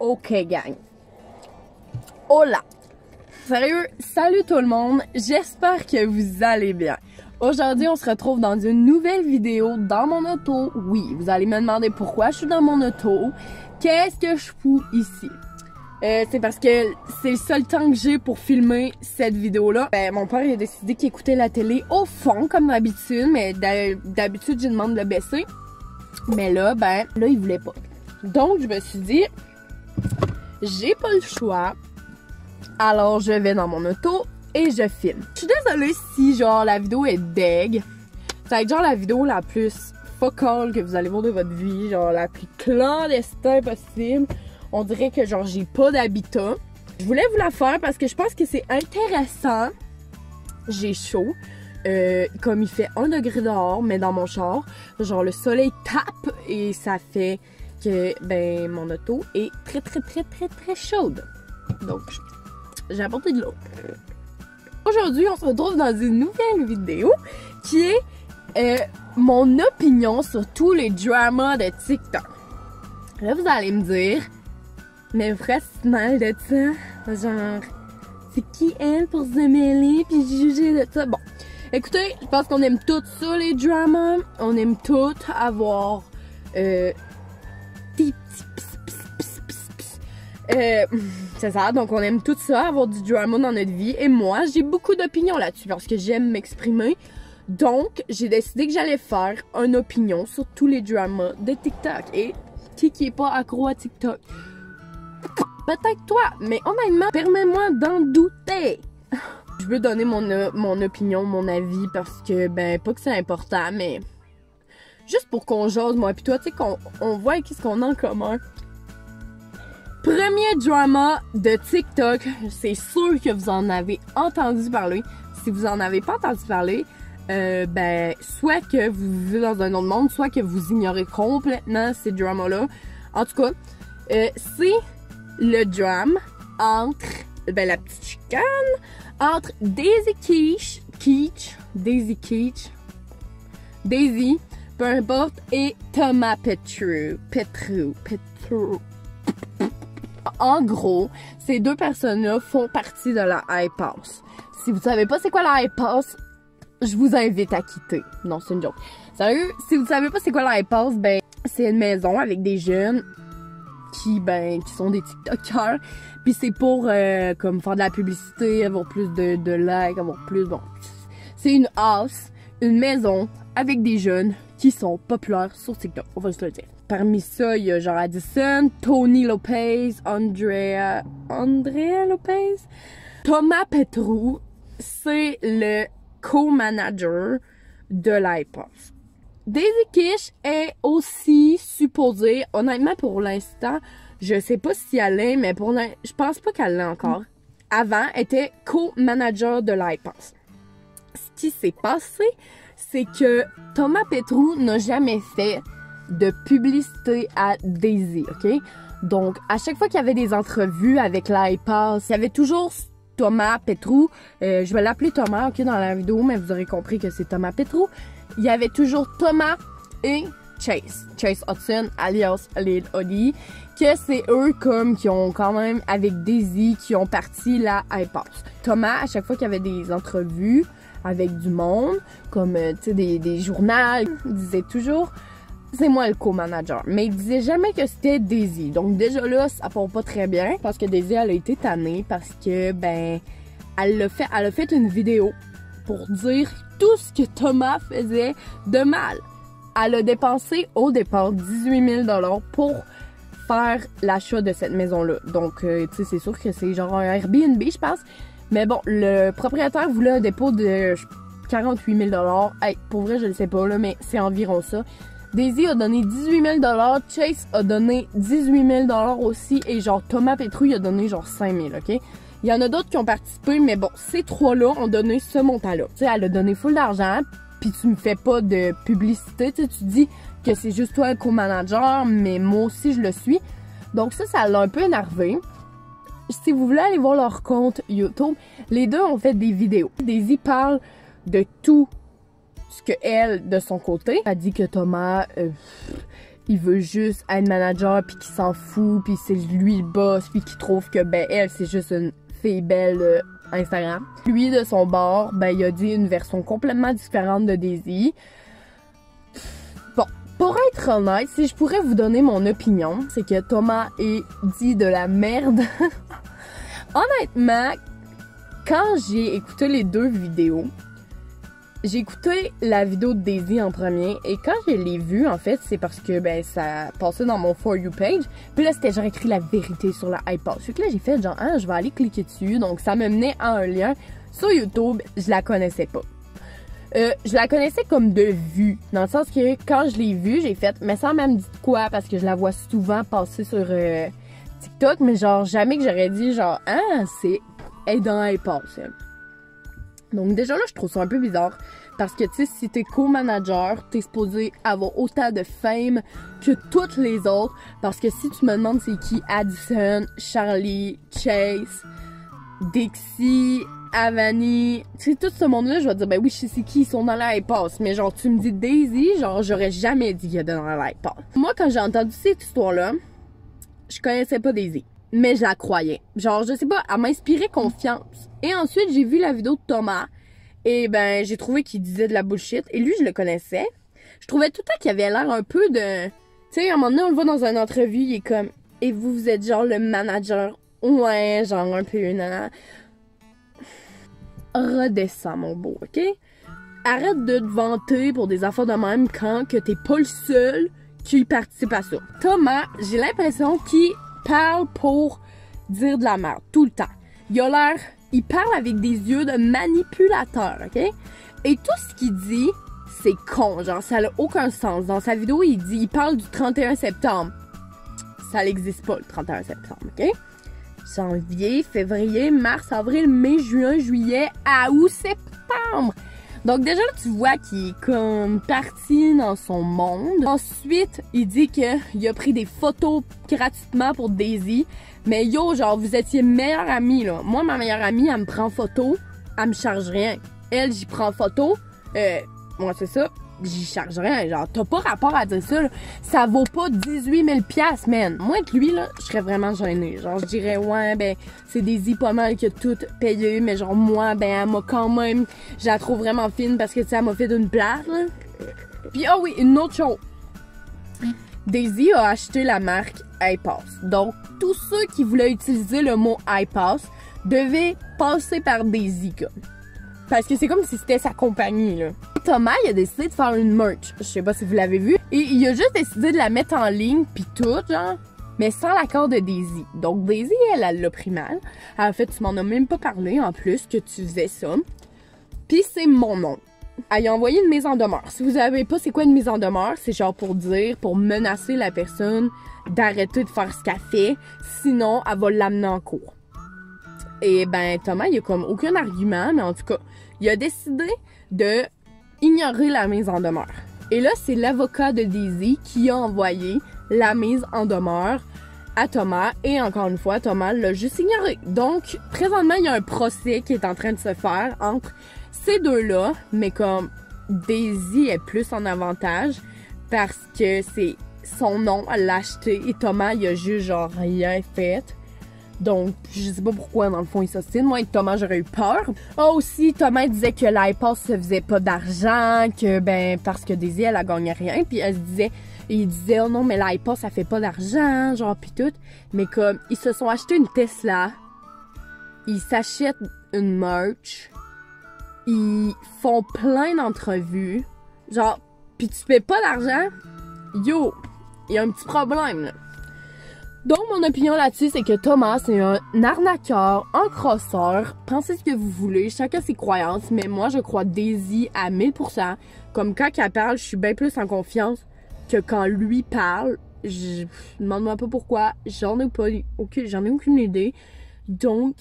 Ok gang. Hola. Sérieux, salut tout le monde, j'espère que vous allez bien. Aujourd'hui, on se retrouve dans une nouvelle vidéo dans mon auto. Oui, vous allez me demander pourquoi je suis dans mon auto. Qu'est-ce que je fous ici? C'est parce que c'est le seul temps que j'ai pour filmer cette vidéo-là. Mon père il a décidé qu'il écoutait la télé au fond, comme d'habitude, mais d'habitude, je demande de le baisser. Mais là, là, il voulait pas. Donc, je me suis dit, j'ai pas le choix. Alors, je vais dans mon auto et je filme. Je suis désolée si, genre, la vidéo est deg. Ça va être genre la vidéo la plus fuck all que vous allez voir de votre vie. Genre, la plus clandestine possible. On dirait que, genre, j'ai pas d'habitat. Je voulais vous la faire parce que je pense que c'est intéressant. J'ai chaud. Comme il fait 1 degré dehors, mais dans mon char, genre, le soleil tape et ça fait que, mon auto est très chaude. Donc, j'ai apporté de l'eau. Aujourd'hui, on se retrouve dans une nouvelle vidéo qui est mon opinion sur tous les dramas de TikTok. Là, vous allez me dire, mais pourquoi c'est mal de ça? Genre, c'est qui elle pour se mêler puis juger de ça? Bon, écoutez, je pense qu'on aime tous ça, les dramas. On aime tous avoir des petits c'est ça, donc on aime tout ça, avoir du drama dans notre vie. Et moi, j'ai beaucoup d'opinions là-dessus parce que j'aime m'exprimer. Donc, j'ai décidé que j'allais faire une opinion sur tous les dramas de TikTok. Et qui est pas accro à TikTok? Peut-être toi, mais honnêtement, permets-moi d'en douter. Je veux donner mon opinion, mon avis, parce que, pas que c'est important, mais juste pour qu'on jase, moi puis toi, tu sais, qu'on voit qu'est-ce qu'on a en commun. Premier drama de TikTok, c'est sûr que vous en avez entendu parler. Si vous en avez pas entendu parler, soit que vous vivez dans un autre monde, soit que vous ignorez complètement ces dramas-là. En tout cas, c'est le drame entre, la petite chicane, entre Daisy, peu importe, et Thomas Petrou. En gros, ces deux personnes-là font partie de la iPass. Si vous savez pas c'est quoi la iPass, je vous invite à quitter. Non, c'est une joke. Sérieux, si vous savez pas c'est quoi la iPass, c'est une maison avec des jeunes qui sont des TikTokers. Puis c'est pour comme faire de la publicité, avoir plus de likes, avoir plus, c'est une house, une maison avec des jeunes qui sont populaires sur TikTok, on va se le dire. Parmi ça, il y a genre Addison, Tony Lopez, Andrea Lopez. Thomas Petrou, c'est le co-manager de l'iPass. Daisy Kish est aussi supposée, honnêtement pour l'instant, je sais pas si elle est, mais je pense pas qu'elle l'est encore. Avant, elle était co-manager de l'iPass. Ce qui s'est passé, c'est que Thomas Petrou n'a jamais fait de publicité à Daisy, ok? Donc, à chaque fois qu'il y avait des entrevues avec l'iPass, il y avait toujours Thomas Petrou. Je vais l'appeler Thomas, ok, dans la vidéo, mais vous aurez compris que c'est Thomas Petrou. Il y avait toujours Thomas et Chase Hudson, alias Lil Holly, que c'est eux qui ont quand même, avec Daisy, qui ont parti la iPass. Thomas, à chaque fois qu'il y avait des entrevues avec du monde, comme, tu sais, des journaux, il disait toujours, c'est moi le co-manager. Mais il disait jamais que c'était Daisy. Donc déjà là, ça part pas très bien, parce que Daisy, elle a été tannée, parce que, elle a fait une vidéo pour dire tout ce que Thomas faisait de mal. Elle a dépensé au départ 18 000 $ pour faire l'achat de cette maison-là. Donc, tu sais, c'est sûr que c'est genre un Airbnb, je pense. Mais bon, le propriétaire voulait un dépôt de 48 000 $. Hey, pour vrai, je ne sais pas, là, mais c'est environ ça. Daisy a donné 18 000 $, Chase a donné 18 000 $ aussi, et genre Thomas Petrou il a donné genre 5 000, ok? Il y en a d'autres qui ont participé, mais bon, ces trois-là ont donné ce montant-là. Tu sais, elle a donné full d'argent, puis tu me fais pas de publicité, tu sais, tu dis que c'est juste toi un co-manager, mais moi aussi je le suis. Donc ça l'a un peu énervé. Si vous voulez aller voir leur compte YouTube, les deux ont fait des vidéos. Daisy parle de tout ce que elle, de son côté, a dit que Thomas, il veut juste être manager puis qu'il s'en fout puis c'est lui le boss puis qu'il trouve que ben elle c'est juste une fille belle Instagram. Lui de son bord, ben il a dit une version complètement différente de Daisy. Bon, pour être honnête, si je pourrais vous donner mon opinion, c'est que Thomas est dit de la merde. Honnêtement, quand j'ai écouté les deux vidéos, j'ai écouté la vidéo de Daisy en premier et quand je l'ai vue, en fait, c'est parce que ben ça passait dans mon For You page. Puis là, c'était genre écrit la vérité sur la iPass. Fait que là, j'ai fait genre, ah, je vais aller cliquer dessus. Donc, ça me menait à un lien sur YouTube. Je la connaissais pas. Je la connaissais comme de vue. Dans le sens que quand je l'ai vue, j'ai fait, mais ça m'a dit quoi? Parce que je la vois souvent passer sur TikTok. Mais genre, jamais que j'aurais dit genre, ah, c'est elle est dans iPass. Donc déjà là, je trouve ça un peu bizarre parce que tu sais, si t'es co-manager, t'es supposé avoir autant de fame que toutes les autres parce que si tu me demandes c'est qui Addison, Charlie, Chase, Dixie, Avani, tu sais, tout ce monde-là, je vais te dire, ben oui, je sais c'est qui, ils sont dans l'iPass, mais genre, tu me dis Daisy, genre, j'aurais jamais dit qu'il y a dans l'iPass. Moi, quand j'ai entendu cette histoire-là, je connaissais pas Daisy. Mais je la croyais. Genre, je sais pas, elle m'inspirait confiance. Et ensuite, j'ai vu la vidéo de Thomas. Et ben, j'ai trouvé qu'il disait de la bullshit. Et lui, je le connaissais. Je trouvais tout le temps qu'il avait l'air un peu de... Tu sais, à un moment donné, on le voit dans une entrevue, il est comme... Et vous êtes genre le manager. Ouais, genre un peu, nana. Redescends, mon beau, OK? Arrête de te vanter pour des affaires de même quand que t'es pas le seul qui participe à ça. Thomas, j'ai l'impression qu'il parle pour dire de la merde, tout le temps. Il parle avec des yeux de manipulateur, OK? Et tout ce qu'il dit, c'est con, genre, ça n'a aucun sens. Dans sa vidéo, il parle du 31 septembre. Ça n'existe pas, le 31 septembre, OK? Janvier, février, mars, avril, mai, juin, juillet, août, septembre. Donc déjà là, tu vois qu'il est comme parti dans son monde. Ensuite, il dit qu'il a pris des photos gratuitement pour Daisy. Mais yo, genre, vous étiez meilleure amie, là. Moi, ma meilleure amie, elle me prend photo, elle me charge rien. Elle, j'y prends photo, moi, c'est ça, j'y charge rien. Genre, t'as pas rapport à dire ça, là. Ça vaut pas 18 000 $, man. Moi, avec lui, là, je serais vraiment gênée. Genre, je dirais, ouais, ben, c'est Daisy pas mal qui a tout payé, mais genre, moi, ben, elle m'a quand même, je la trouve vraiment fine parce que, tu sais, elle m'a fait d'une place, là. Puis, ah oui, une autre chose. Daisy a acheté la marque iPass. Donc, tous ceux qui voulaient utiliser le mot iPass devaient passer par Daisy, comme. Parce que c'est comme si c'était sa compagnie, là. Thomas, il a décidé de faire une merch. Je sais pas si vous l'avez vu. Et il a juste décidé de la mettre en ligne, pis tout, genre. Mais sans l'accord de Daisy. Donc, Daisy, elle l'a pris mal. En fait, tu m'en as même pas parlé, en plus, que tu faisais ça. Pis c'est mon nom. Elle a envoyé une mise en demeure. Si vous savez pas c'est quoi une mise en demeure, c'est genre pour dire, pour menacer la personne d'arrêter de faire ce qu'elle fait. Sinon, elle va l'amener en cours. Et ben, Thomas, il a comme aucun argument, mais en tout cas, il a décidé de ignorer la mise en demeure. Et là, c'est l'avocat de Daisy qui a envoyé la mise en demeure à Thomas. Et encore une fois, Thomas l'a juste ignoré. Donc, présentement, il y a un procès qui est en train de se faire entre ces deux-là. Mais comme Daisy est plus en avantage parce que c'est son nom, elle l'a acheté. Et Thomas, il a juste genre rien fait. Donc, je sais pas pourquoi, dans le fond, il s'ostine. Moi, avec Thomas, j'aurais eu peur. Ah, aussi, Thomas disait que l'iPass se faisait pas d'argent, que, ben, parce que Daisy, elle gagnait rien. Puis elle se disait, il disait, oh non, mais l'iPass, ça fait pas d'argent, genre, pis tout. Mais comme, ils se sont achetés une Tesla. Ils s'achètent une merch. Ils font plein d'entrevues. Genre, pis tu paies pas d'argent. Yo, il y a un petit problème, là. Donc, mon opinion là-dessus, c'est que Thomas, c'est un arnaqueur, un crosseur. Pensez ce que vous voulez, chacun ses croyances, mais moi, je crois Daisy à 1000%. Comme quand elle parle, je suis bien plus en confiance que quand lui parle. Je demande-moi pas pourquoi, j'en ai aucune idée. Donc,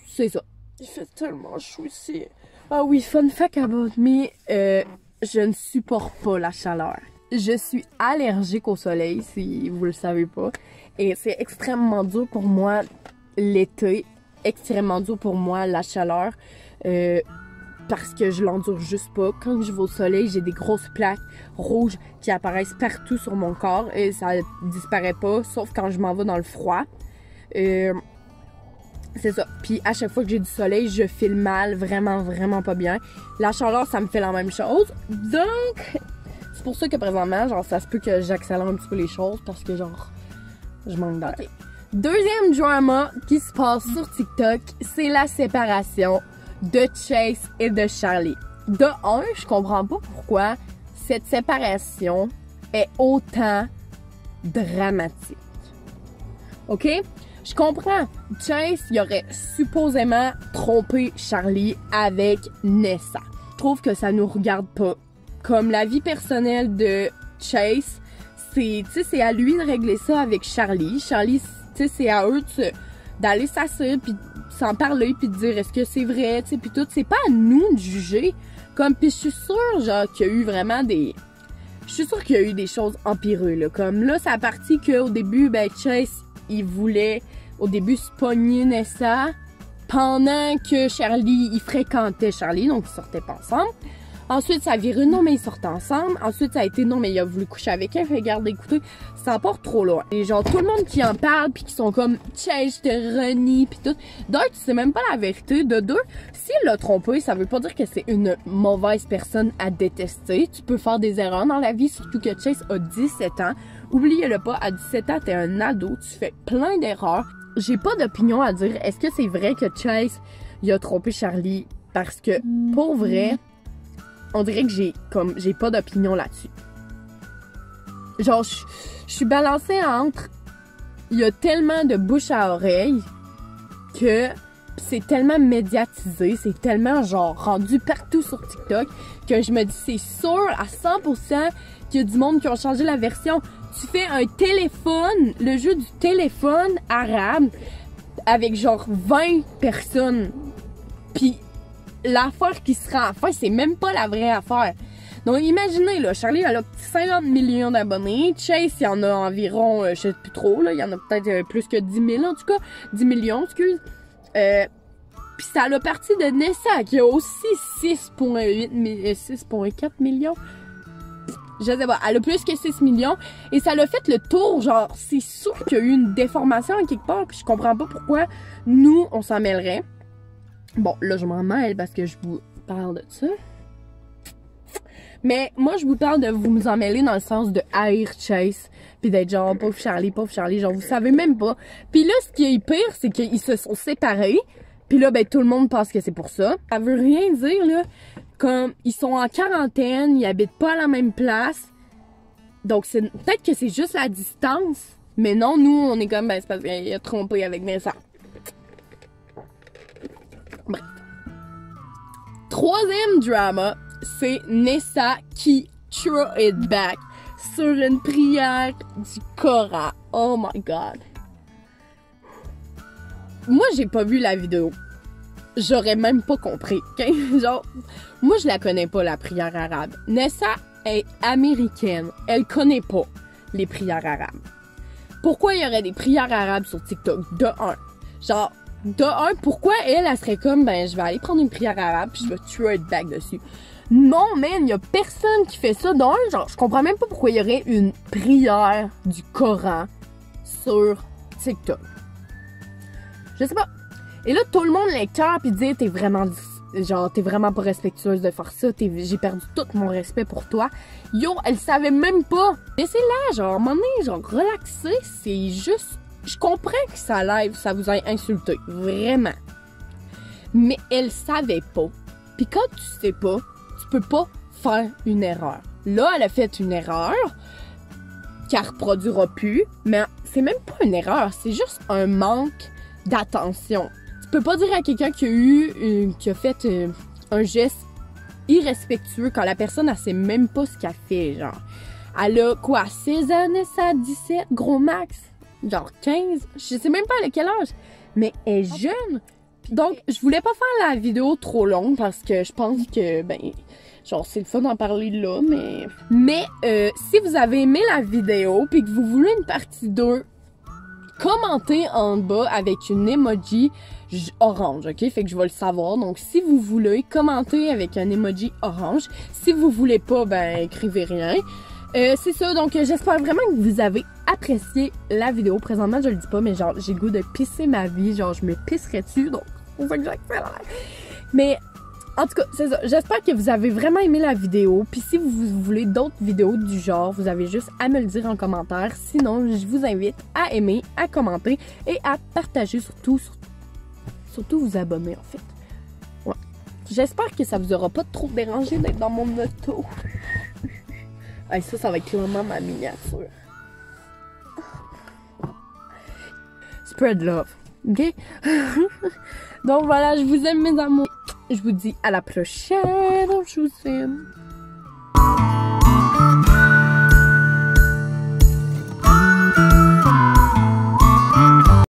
c'est ça. Il fait tellement chaud ici. Ah oui, fun fact about me, je ne supporte pas la chaleur. Je suis allergique au soleil, si vous le savez pas. Et c'est extrêmement dur pour moi l'été. Extrêmement dur pour moi la chaleur. parce que je l'endure juste pas. Quand je vais au soleil, j'ai des grosses plaques rouges qui apparaissent partout sur mon corps et ça disparaît pas, sauf quand je m'en vais dans le froid. C'est ça. Puis à chaque fois que j'ai du soleil, je file mal, vraiment, vraiment pas bien. La chaleur, ça me fait la même chose. Donc, c'est pour ça que présentement, genre, ça se peut que j'accélère un petit peu les choses parce que, genre, je manque d'air. Okay. Deuxième drama qui se passe sur TikTok, c'est la séparation de Chase et de Charlie. De un, je comprends pas pourquoi cette séparation est autant dramatique. OK? Je comprends. Chase, il aurait supposément trompé Charlie avec Nessa. Je trouve que ça nous regarde pas. Comme la vie personnelle de Chase, c'est à lui de régler ça avec Charlie. Charlie, c'est à eux d'aller s'asseoir puis s'en parler puis de dire est-ce que c'est vrai, tu sais, puis tout. C'est pas à nous de juger. Comme, puis je suis sûre, genre, qu'il y a eu vraiment des... Je suis sûre qu'il y a eu des choses empirées, là. Comme là, ça a parti qu'au début, ben, Chase, il voulait, au début, se pogner Nessa pendant que Charlie, il fréquentait Charlie, donc ils sortaient pas ensemble. Ensuite, ça a viré, non, mais ils sortaient ensemble. Ensuite, ça a été, non, mais il a voulu coucher avec elle. Regarde, écoutez, ça part trop loin. Et genre, tout le monde qui en parle, puis qui sont comme, Chase, je te renie, puis tout. D'un, tu sais même pas la vérité. De deux, s'il l'a trompé, ça veut pas dire que c'est une mauvaise personne à détester. Tu peux faire des erreurs dans la vie, surtout que Chase a 17 ans. Oubliez-le pas, à 17 ans, t'es un ado, tu fais plein d'erreurs. J'ai pas d'opinion à dire. Est-ce que c'est vrai que Chase, il a trompé Charlie? Parce que, pour vrai... On dirait que j'ai pas d'opinion là-dessus. Genre, je suis balancée entre... Il y a tellement de bouche à oreille que c'est tellement médiatisé, c'est tellement, genre, rendu partout sur TikTok que je me dis, c'est sûr à 100% qu'il y a du monde qui a changé la version. Tu fais un téléphone, le jeu du téléphone arabe, avec, genre, 20 personnes. Puis... l'affaire qui sera à la fin, c'est même pas la vraie affaire. Donc, imaginez, là, Charlie, elle a 50 millions d'abonnés. Chase, il y en a environ, je sais plus trop, là, il y en a peut-être plus que 10 000, en tout cas. 10 millions, excuse. Puis ça a parti de Nessa, qui a aussi 6,4 millions. Je sais pas, elle a plus que 6 millions. Et ça l'a fait le tour, genre, c'est sûr qu'il y a eu une déformation en quelque part, puis je comprends pas pourquoi nous, on s'en mêlerait. Bon, là, je m'en mêle parce que je vous parle de ça. Mais moi, je vous parle de vous en mêler dans le sens de haïr Chase. Puis d'être genre, pauvre Charlie, genre, vous savez même pas. Puis là, ce qui est pire, c'est qu'ils se sont séparés. Puis là, ben, tout le monde pense que c'est pour ça. Ça veut rien dire, là. Comme, ils sont en quarantaine, ils habitent pas à la même place. Donc, peut-être que c'est juste la distance. Mais non, nous, on est comme, ben, c'est parce qu'il a trompé avec Vincent. Bref. Troisième drama, c'est Nessa qui throw it back sur une prière du Coran. Oh my god. Moi, j'ai pas vu la vidéo. J'aurais même pas compris. Okay? Genre, moi, je la connais pas, la prière arabe. Nessa est américaine. Elle connaît pas les prières arabes. Pourquoi il y aurait des prières arabes sur TikTok? De un. Genre, de un, pourquoi elle serait comme, ben, je vais aller prendre une prière arabe puis je vais throw it back dessus. Non, man, y a personne qui fait ça. D'un, genre, je comprends même pas pourquoi il y aurait une prière du Coran sur TikTok. Je sais pas. Et là, tout le monde l'écœure pis dit, t'es vraiment pas respectueuse de faire ça, j'ai perdu tout mon respect pour toi. Yo, elle savait même pas. Laissez-la, genre, à un moment donné, genre, relaxer, c'est juste... Je comprends que ça live, ça vous a insulté, vraiment. Mais elle savait pas. Puis quand tu sais pas, tu peux pas faire une erreur. Là, elle a fait une erreur qu'elle reproduira plus, mais c'est même pas une erreur, c'est juste un manque d'attention. Tu peux pas dire à quelqu'un qui a fait un geste irrespectueux quand la personne, elle sait même pas ce qu'elle fait, genre. Elle a quoi, 16 ans, ça, 17, gros max? Genre 15, je sais même pas à quel âge, mais elle est jeune. Donc, je voulais pas faire la vidéo trop longue parce que je pense que, ben, genre, c'est le fun d'en parler là, mais... Mais, si vous avez aimé la vidéo puis que vous voulez une partie 2, commentez en bas avec une emoji orange, ok? Fait que je vais le savoir. Donc, si vous voulez, commentez avec un emoji orange. Si vous voulez pas, ben, écrivez rien. C'est ça, donc j'espère vraiment que vous avez apprécié la vidéo. Présentement, je le dis pas, mais genre, j'ai le goût de pisser ma vie. Genre, je me pisserais dessus, donc on va que j'accélère. Mais, en tout cas, c'est ça. J'espère que vous avez vraiment aimé la vidéo. Puis si vous voulez d'autres vidéos du genre, vous avez juste à me le dire en commentaire. Sinon, je vous invite à aimer, à commenter et à partager surtout vous abonner, en fait. Ouais. J'espère que ça vous aura pas trop dérangé d'être dans mon auto. Hey, ça va être clairement ma miniature. Spread love, ok? Donc voilà, je vous aime mes amours. Je vous dis à la prochaine. Je vous aime.